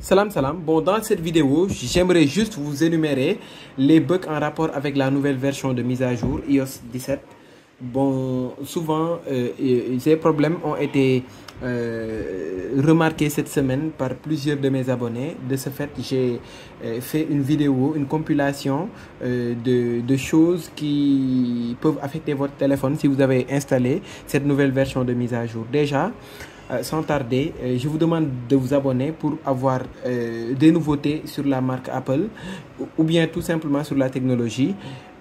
Salam salam. Bon, dans cette vidéo, j'aimerais juste vous énumérer les bugs en rapport avec la nouvelle version de mise à jour iOS 17. Bon, souvent, ces problèmes ont été remarqués cette semaine par plusieurs de mes abonnés. De ce fait, j'ai fait une vidéo, une compilation de choses qui peuvent affecter votre téléphone si vous avez installé cette nouvelle version de mise à jour. Déjà, sans tarder, je vous demande de vous abonner pour avoir des nouveautés sur la marque Apple ou bien tout simplement sur la technologie.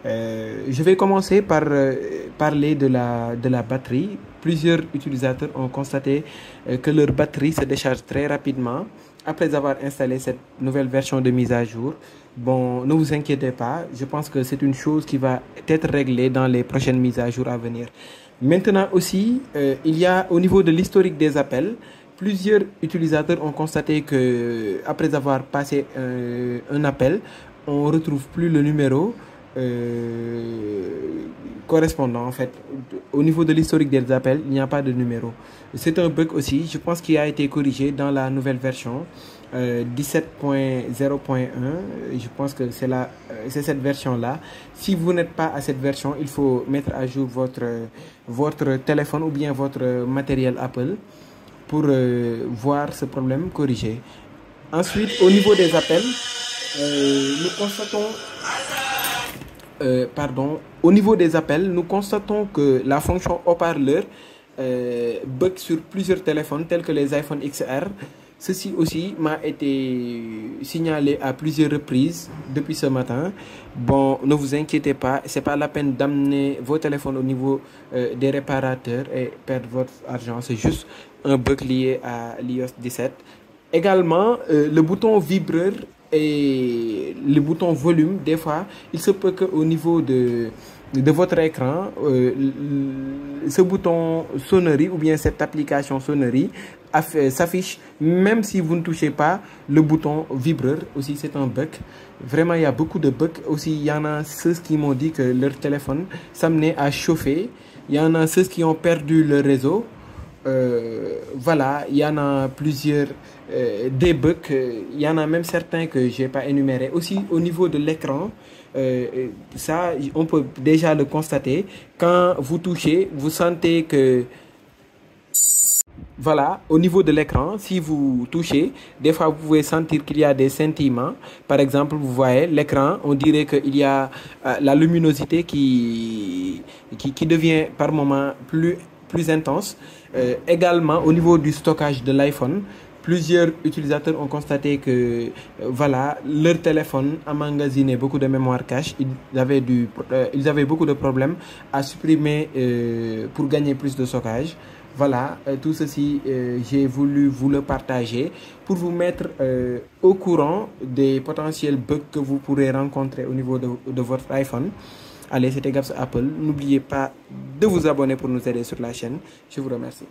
Je vais commencer par parler de la batterie. Plusieurs utilisateurs ont constaté que leur batterie se décharge très rapidement après avoir installé cette nouvelle version de mise à jour. Bon, ne vous inquiétez pas, je pense que c'est une chose qui va être réglée dans les prochaines mises à jour à venir. Maintenant aussi, il y a au niveau de l'historique des appels, plusieurs utilisateurs ont constaté que après avoir passé un appel, on ne retrouve plus le numéro correspondant en fait. Au niveau de l'historique des appels, il n'y a pas de numéro. C'est un bug aussi, je pense qu'il a été corrigé dans la nouvelle version 17.0.1. Je pense que c'est cette version-là. Si vous n'êtes pas à cette version, il faut mettre à jour votre téléphone ou bien votre matériel Apple pour voir ce problème corrigé. Ensuite, au niveau des appels, au niveau des appels, nous constatons que la fonction haut-parleur bug sur plusieurs téléphones tels que les iPhone XR. Ceci aussi m'a été signalé à plusieurs reprises depuis ce matin. Bon, ne vous inquiétez pas, c'est pas la peine d'amener vos téléphones au niveau des réparateurs et perdre votre argent. C'est juste un bug lié à l'iOS 17. Également, le bouton vibreur et le bouton volume, des fois, il se peut qu'au niveau de votre écran, ce bouton sonnerie ou bien cette application sonnerie s'affiche même si vous ne touchez pas le bouton vibreur. Aussi, c'est un bug. Vraiment, il y a beaucoup de bugs. Aussi, il y en a ceux qui m'ont dit que leur téléphone s'amenait à chauffer. Il y en a ceux qui ont perdu le réseau. Voilà, il y en a plusieurs des bugs. Il y en a même certains que je n'ai pas énumérés. Aussi, au niveau de l'écran, ça, on peut déjà le constater. Quand vous touchez, vous sentez que... Voilà, au niveau de l'écran, si vous touchez, des fois vous pouvez sentir qu'il y a des scintillements. Par exemple, vous voyez l'écran, on dirait qu'il y a la luminosité qui devient par moment plus intense. Également, au niveau du stockage de l'iPhone, plusieurs utilisateurs ont constaté que voilà, leur téléphone emmagasinait beaucoup de mémoire cache. Ils avaient beaucoup de problèmes à supprimer pour gagner plus de stockage. Voilà, tout ceci, j'ai voulu vous le partager pour vous mettre au courant des potentiels bugs que vous pourrez rencontrer au niveau de votre iPhone. Allez, c'était Gabs Apple. N'oubliez pas de vous abonner pour nous aider sur la chaîne. Je vous remercie.